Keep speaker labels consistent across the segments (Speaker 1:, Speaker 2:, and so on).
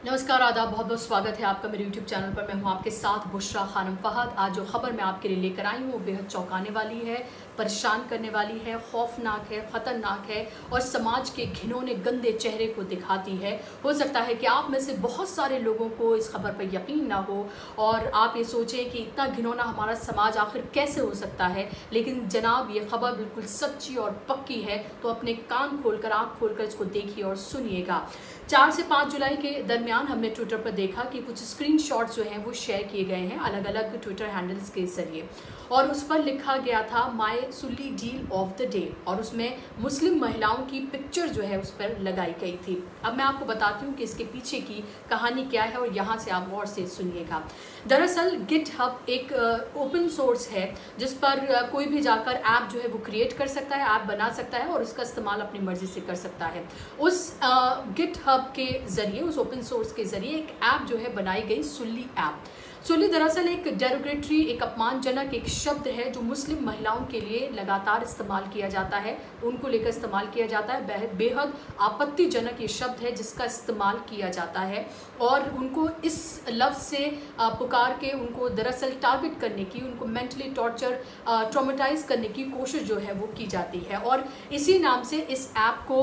Speaker 1: नमस्कार, आदाब, बहुत बहुत स्वागत है आपका मेरे YouTube चैनल पर। मैं हूं आपके साथ बुशरा खानम फहद। आज जो खबर मैं आपके लिए लेकर आई हूं वो बेहद चौंकाने वाली है, परेशान करने वाली है, खौफनाक है, ख़तरनाक है और समाज के घिनौने गंदे चेहरे को दिखाती है। हो सकता है कि आप में से बहुत सारे लोगों को इस खबर पर यकीन ना हो और आप ये सोचें कि इतना घिनौना हमारा समाज आखिर कैसे हो सकता है, लेकिन जनाब ये खबर बिल्कुल सच्ची और पक्की है। तो अपने कान खोलकर, आँख खोलकर इसको देखिए और सुनिएगा। 4 से 5 जुलाई के दरमियान हमने ट्विटर पर देखा कि कुछ स्क्रीनशॉट्स जो हैं वो शेयर किए गए हैं अलग अलग ट्विटर हैंडल्स के जरिए, और उस पर लिखा गया था my Sulli deal of the day, और उसमें मुस्लिम महिलाओं की पिक्चर जो है उस पर लगाई गई थी। अब मैं आपको बताती हूँ कि इसके पीछे की कहानी क्या है और यहाँ से आप गौर से सुनिएगा। दरअसल गिटहब एक ओपन सोर्स है जिस पर कोई भी जाकर ऐप जो है वो क्रिएट कर सकता है, ऐप बना सकता है और उसका इस्तेमाल अपनी मर्जी से कर सकता है। उस गिटहब के जरिए, उस ओपन सोर्स के जरिए एक ऐप जो है बनाई गई, सुल्ली ऐप। सुल्ली दरअसल एक डेरोगेटरी, एक अपमानजनक एक शब्द है जो मुस्लिम महिलाओं के लिए लगातार इस्तेमाल किया जाता है, उनको लेकर इस्तेमाल किया जाता है। बेहद आपत्तिजनक ये शब्द है जिसका इस्तेमाल किया जाता है और उनको इस लफ्ज़ से पुकार के उनको दरअसल टारगेट करने की, उनको मेंटली टॉर्चर, ट्रॉमेटाइज करने की कोशिश जो है वो की जाती है। और इसी नाम से इस ऐप को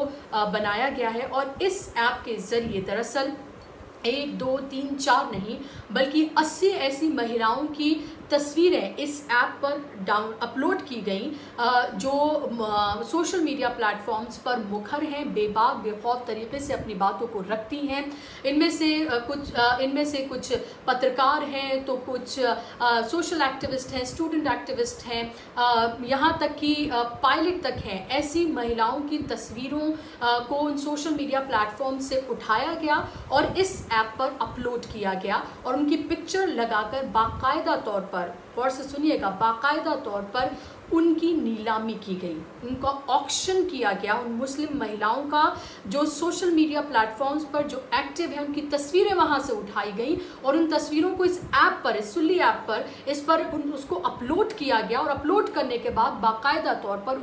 Speaker 1: बनाया गया है और इस ऐप के ज़रिए दरअसल 1, 2, 3, 4 नहीं बल्कि 80 ऐसी महिलाओं की तस्वीरें इस ऐप पर अपलोड की गई जो सोशल मीडिया प्लेटफॉर्म्स पर मुखर हैं, बेबाक बेखौफ तरीके से अपनी बातों को रखती हैं। इनमें से कुछ पत्रकार हैं, तो कुछ सोशल एक्टिविस्ट हैं, स्टूडेंट एक्टिविस्ट हैं, यहाँ तक कि पायलट तक हैं। ऐसी महिलाओं की तस्वीरों को उन सोशल मीडिया प्लेटफॉर्म से उठाया गया और इस ऐप पर अपलोड किया गया और उनकी पिक्चर लगाकर बाकायदा तौर पर, गौर से सुनिएगा, बाकायदा तौर पर उनकी नीलामी की गई, उनका ऑक्शन किया गया। उन मुस्लिम महिलाओं का जो सोशल मीडिया प्लेटफॉर्म्स पर जो एक्टिव है उनकी तस्वीरें वहां से उठाई गई और उन तस्वीरों को इस ऐप पर, इस सुल्ली ऐप पर उसको अपलोड किया गया और अपलोड करने के बाद बाकायदा तौर पर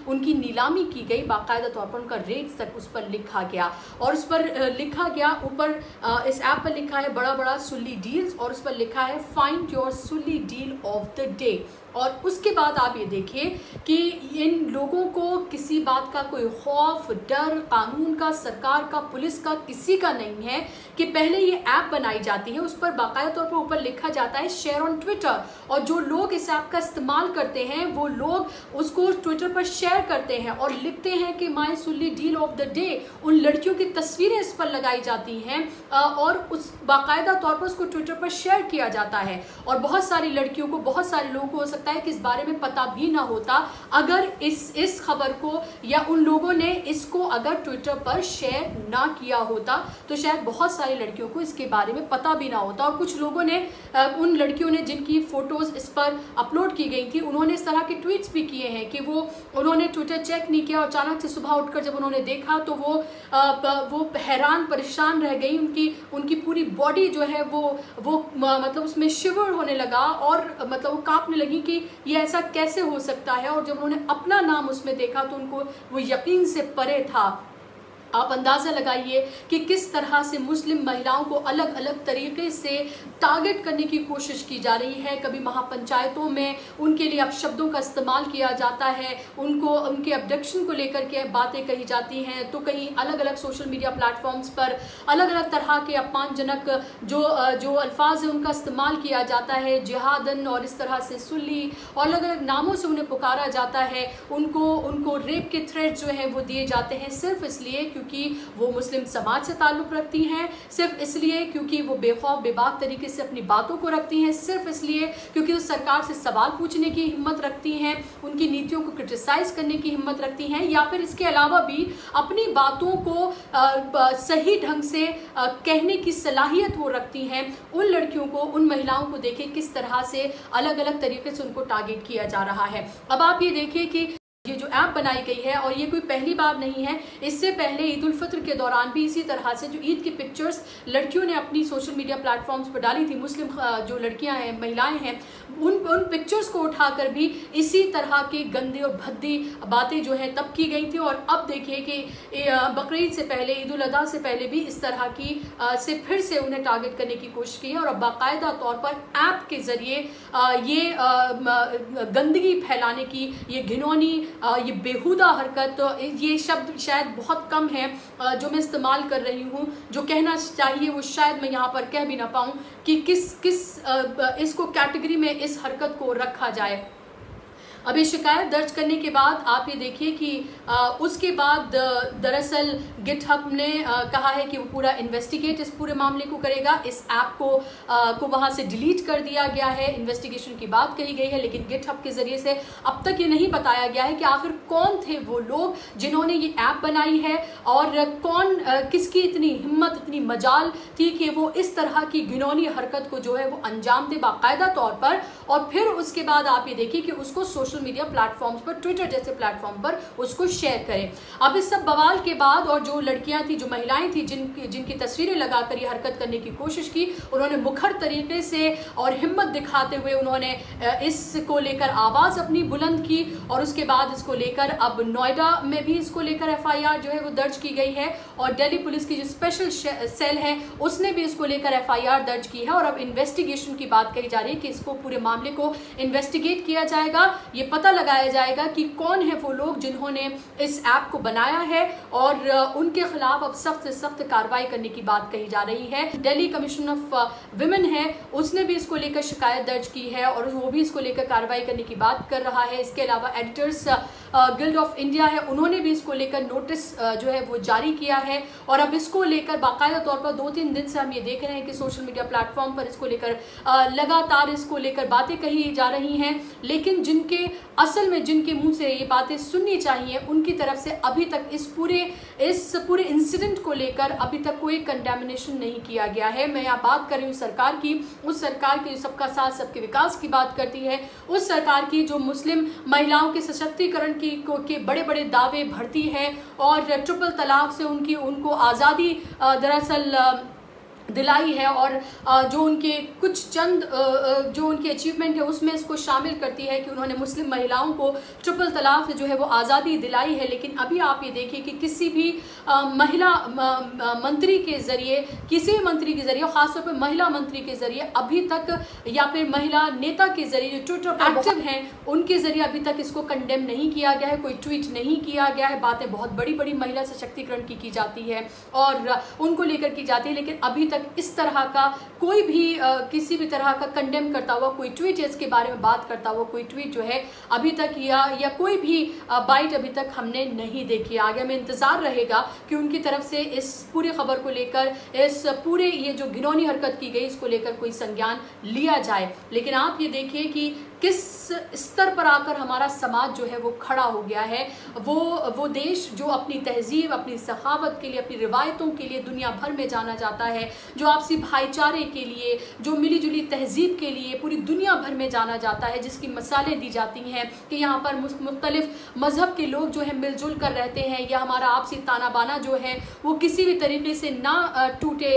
Speaker 1: उनकी नीलामी की गई, बाकायदा तौर पर उनका रेट्स तक उस पर लिखा गया। और उस पर लिखा गया, ऊपर इस ऐप पर लिखा है बड़ा बड़ा सुल्ली डील्स और उस पर लिखा है find your Sulli deal of the day. और उसके बाद आप ये देखिए कि इन लोगों को किसी बात का कोई खौफ, डर, कानून का, सरकार का, पुलिस का, किसी का नहीं है कि पहले ये ऐप बनाई जाती है, उस पर बाकायदा तौर पर ऊपर लिखा जाता है शेयर ऑन ट्विटर, और जो लोग इस ऐप का इस्तेमाल करते हैं वो लोग उसको ट्विटर पर शेयर करते हैं और लिखते हैं कि my Sulli deal of the day. उन लड़कियों की तस्वीरें इस पर लगाई जाती हैं और उस बाकायदा तौर पर उसको ट्विटर पर शेयर किया जाता है। और बहुत सारी लड़कियों को, बहुत सारे लोगों को हो सकता है कि इस बारे में पता भी ना होता अगर इस खबर को या उन लोगों ने इसको अगर ट्विटर पर शेयर ना किया होता तो शायद बहुत सारी लड़कियों को इसके बारे में पता भी ना होता। और कुछ लोगों ने, उन लड़कियों ने जिनकी फोटोज इस पर अपलोड की गई थी, उन्होंने इस तरह के ट्वीट्स भी किए हैं कि उन्होंने ट्विटर चेक नहीं किया और अचानक से सुबह उठकर जब उन्होंने देखा तो वो हैरान परेशान रह गई। उनकी पूरी बॉडी जो है वो मतलब उसमें शिवर होने लगा और मतलब वो कांपने लगी कि ये ऐसा कैसे हो सकता है। और जब उन्होंने अपना नाम उसमें देखा तो उनको वो यकीन से परे था। आप अंदाज़ा लगाइए कि किस तरह से मुस्लिम महिलाओं को अलग अलग तरीके से टारगेट करने की कोशिश की जा रही है। कभी महापंचायतों में उनके लिए अपशब्दों का इस्तेमाल किया जाता है, उनके अब्डक्शन को लेकर के बातें कही जाती हैं, तो कहीं अलग अलग सोशल मीडिया प्लेटफॉर्म्स पर अलग अलग तरह के अपमानजनक जो अल्फाज हैं उनका इस्तेमाल किया जाता है, जिहादन और इस तरह से सुल्ली और अलग अलग नामों से उन्हें पुकारा जाता है। उनको रेप के थ्रेट जो है वो दिए जाते हैं सिर्फ इसलिए क्योंकि वो मुस्लिम समाज से ताल्लुक़ रखती हैं, सिर्फ इसलिए क्योंकि वो बेखौफ बेबाक तरीके से अपनी बातों को रखती हैं, सिर्फ इसलिए क्योंकि वो सरकार से सवाल पूछने की हिम्मत रखती हैं, उनकी नीतियों को क्रिटिसाइज करने की हिम्मत रखती हैं, या फिर इसके अलावा भी अपनी बातों को सही ढंग से कहने की सलाहियत वो रखती हैं। उन लड़कियों को, उन महिलाओं को देखिए किस तरह से अलग अलग तरीके से उनको टारगेट किया जा रहा है। अब आप ये देखिए कि ये जो ऐप बनाई गई है, और ये कोई पहली बार नहीं है, इससे पहले ईद उल फित्र के दौरान भी इसी तरह से जो ईद की पिक्चर्स लड़कियों ने अपनी सोशल मीडिया प्लेटफॉर्म्स पर डाली थी, मुस्लिम जो लड़कियां हैं, महिलाएं हैं, उन पिक्चर्स को उठाकर भी इसी तरह की गंदी और भद्दी बातें जो है तब की गई थी। और अब देखिए कि बकरीद से पहले, ईद उल अज़हा से पहले भी इस तरह की से फिर से उन्हें टारगेट करने की कोशिश की है, और अब बाकायदा तौर पर ऐप के ज़रिए ये गंदगी फैलाने की, ये घिनौनी, ये बेहुदा हरकत, ये शब्द शायद बहुत कम है जो मैं इस्तेमाल कर रही हूँ, जो कहना चाहिए वो शायद मैं यहाँ पर कह भी ना पाऊँ कि किस इसको कैटेगरी में इस हरकत को रखा जाए। अब ये शिकायत दर्ज करने के बाद आप ये देखिए कि उसके बाद दरअसल गिटहब ने कहा है कि वो पूरा इन्वेस्टिगेट इस पूरे मामले को करेगा। इस ऐप को वहाँ से डिलीट कर दिया गया है, इन्वेस्टिगेशन की बात कही गई है, लेकिन गिटहब के ज़रिए से अब तक ये नहीं बताया गया है कि आखिर कौन थे वो लोग जिन्होंने ये ऐप बनाई है, और किसकी इतनी हिम्मत, इतनी मजाल थी कि वो इस तरह की घिनौनी हरकत को जो है वो अंजाम दे बाकायदा तौर पर। और फिर उसके बाद आप ये देखिए कि उसको सोशल मीडिया प्लेटफॉर्म्स पर, ट्विटर जैसे प्लेटफॉर्म पर उसको शेयर करें। अब इस सब बवाल के बाद, और जो लड़कियां थी, जो महिलाएं थी जिनकी तस्वीरें लगाकर ये हरकत करने की कोशिश की, उन्होंने मुखर तरीके से और हिम्मत दिखाते हुए उन्होंने इसको लेकर आवाज़ अपनी बुलंद की, और उसके बाद इसको लेकर अब नोएडा में भी इसको लेकर FIR जो है वो दर्ज की गई है, और दिल्ली पुलिस की जो स्पेशल सेल है उसने भी इसको लेकर FIR दर्ज की है। और अब इन्वेस्टिगेशन की बात कही जा रही है कि इसको पूरे मामले को इन्वेस्टिगेट किया जाएगा, ये पता लगाया जाएगा कि कौन है वो लोग जिन्होंने इस ऐप को बनाया है, और उनके खिलाफ अब सख्त से सख्त कार्रवाई करने की बात कही जा रही है। दिल्ली कमीशन ऑफ विमेन है, उसने भी इसको लेकर शिकायत दर्ज की है, और वो भी इसको लेकर कार्रवाई करने की बात कर रहा है। इसके अलावा एडिटर्स गिल्ड ऑफ इंडिया है, उन्होंने भी इसको लेकर नोटिस जो है वो जारी किया है, और अब इसको लेकर बाकायदा तौर पर 2-3 दिन से हम ये देख रहे हैं कि सोशल मीडिया प्लेटफॉर्म पर इसको लेकर लगातार इसको लेकर बातें कही जा रही हैं, लेकिन असल में जिनके मुंह से ये बातें सुननी चाहिए, उनकी तरफ से अभी तक इस पूरे इंसिडेंट को लेकर अभी तक कोई कंडेमिनेशन नहीं किया गया है। मैं यहाँ बात कर रही हूँ सरकार की, उस सरकार की जो सबका साथ सबके विकास की बात करती है, उस सरकार की जो मुस्लिम महिलाओं के सशक्तिकरण के बड़े बड़े दावे भरती है, और ट्रिपल तलाक से उनको आज़ादी दरअसल दिलाई है, और जो उनके कुछ चंद जो उनकी अचीवमेंट है उसमें इसको शामिल करती है कि उन्होंने मुस्लिम महिलाओं को ट्रिपल तलाक से जो है वो आज़ादी दिलाई है। लेकिन अभी आप ये देखिए कि किसी भी महिला मंत्री के ज़रिए, किसी भी मंत्री के ज़रिए, ख़ासतौर पर महिला मंत्री के ज़रिए अभी तक, या फिर महिला नेता के ज़रिए जो ट्विटर पर एक्टिव हैं उनके ज़रिए अभी तक इसको कंडेम नहीं किया गया है, कोई ट्वीट नहीं किया गया है। बातें बहुत बड़ी बड़ी महिला सशक्तिकरण की जाती है और उनको लेकर की जाती है, लेकिन अभी इस तरह का कोई भी किसी भी तरह का कंडेम करता हुआ कोई ट्वीट, इसके बारे में बात करता हुआ कोई ट्वीट जो है अभी तक या कोई भी बाइट अभी तक हमने नहीं देखी। आगे हमें इंतज़ार रहेगा कि उनकी तरफ से इस पूरी खबर को लेकर, इस पूरे ये जो घिनौनी हरकत की गई इसको लेकर कोई संज्ञान लिया जाए। लेकिन आप ये देखिए कि किस स्तर पर आकर हमारा समाज जो है वो खड़ा हो गया है। वो देश जो अपनी तहजीब, अपनी सखावत के लिए, अपनी रिवायतों के लिए दुनिया भर में जाना जाता है, जो आपसी भाईचारे के लिए, जो मिली जुली तहजीब के लिए पूरी दुनिया भर में जाना जाता है, जिसकी मिसालें दी जाती हैं कि यहाँ पर मुख्तलिफ मज़हब के लोग जो है मिलजुल कर रहते हैं, या हमारा आपसी ताना बाना जो है वो किसी भी तरीके से ना टूटे।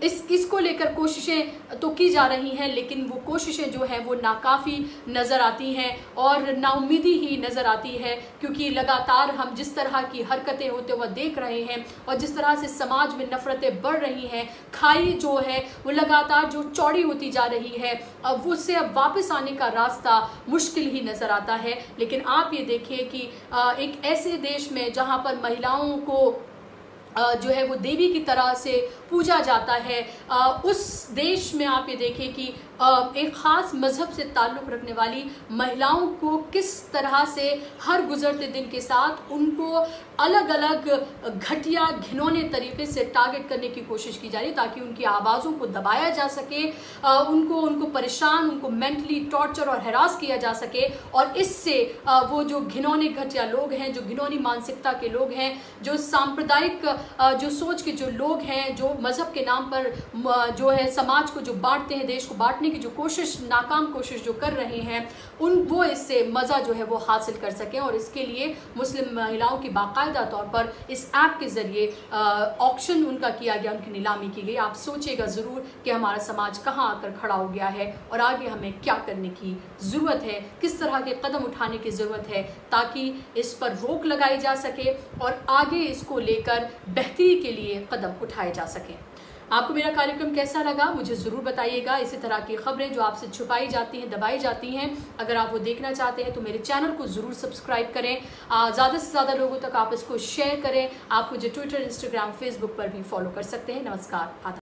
Speaker 1: इसको लेकर कोशिशें तो की जा रही हैं, लेकिन वो कोशिशें जो हैं वो नाकाफ़ी नज़र आती हैं और नाउम्मीदी ही नज़र आती है, क्योंकि लगातार हम जिस तरह की हरकतें होते हुए देख रहे हैं और जिस तरह से समाज में नफ़रतें बढ़ रही हैं, खाई जो है वो लगातार जो चौड़ी होती जा रही है, अब उससे अब वापस आने का रास्ता मुश्किल ही नज़र आता है। लेकिन आप ये देखिए कि एक ऐसे देश में जहाँ पर महिलाओं को जो है वो देवी की तरह से पूजा जाता है, उस देश में आप ये देखिए कि एक ख़ास मज़हब से ताल्लुक़ रखने वाली महिलाओं को किस तरह से हर गुज़रते दिन के साथ उनको अलग अलग घटिया घिनौने तरीके से टारगेट करने की कोशिश की जा रही है, ताकि उनकी आवाज़ों को दबाया जा सके, उनको परेशान, उनको मेंटली टॉर्चर और हैरास किया जा सके, और इससे वो जो घिनौने घटिया लोग हैं, जो घिनौनी मानसिकता के लोग हैं, जो सांप्रदायिक जो सोच के जो लोग हैं, जो मज़हब के नाम पर जो है समाज को जो बांटते हैं, देश को बांटने की जो कोशिश, नाकाम कोशिश जो कर रहे हैं, वो इससे मज़ा जो है वो हासिल कर सकें। और इसके लिए मुस्लिम महिलाओं की बाकायदा तौर पर इस ऐप के ज़रिए ऑक्शन उनका किया गया, उनकी नीलामी की गई। आप सोचिएगा ज़रूर कि हमारा समाज कहाँ आकर खड़ा हो गया है और आगे हमें क्या करने की ज़रूरत है, किस तरह के कदम उठाने की ज़रूरत है ताकि इस पर रोक लगाई जा सके और आगे इसको लेकर बेहतरी के लिए कदम उठाए जा सकें। आपको मेरा कार्यक्रम कैसा लगा मुझे ज़रूर बताइएगा। इसी तरह की खबरें जो आपसे छुपाई जाती हैं, दबाई जाती हैं, अगर आप वो देखना चाहते हैं तो मेरे चैनल को ज़रूर सब्सक्राइब करें। ज़्यादा से ज़्यादा लोगों तक आप इसको शेयर करें। आप मुझे ट्विटर, इंस्टाग्राम, फेसबुक पर भी फॉलो कर सकते हैं। नमस्कार।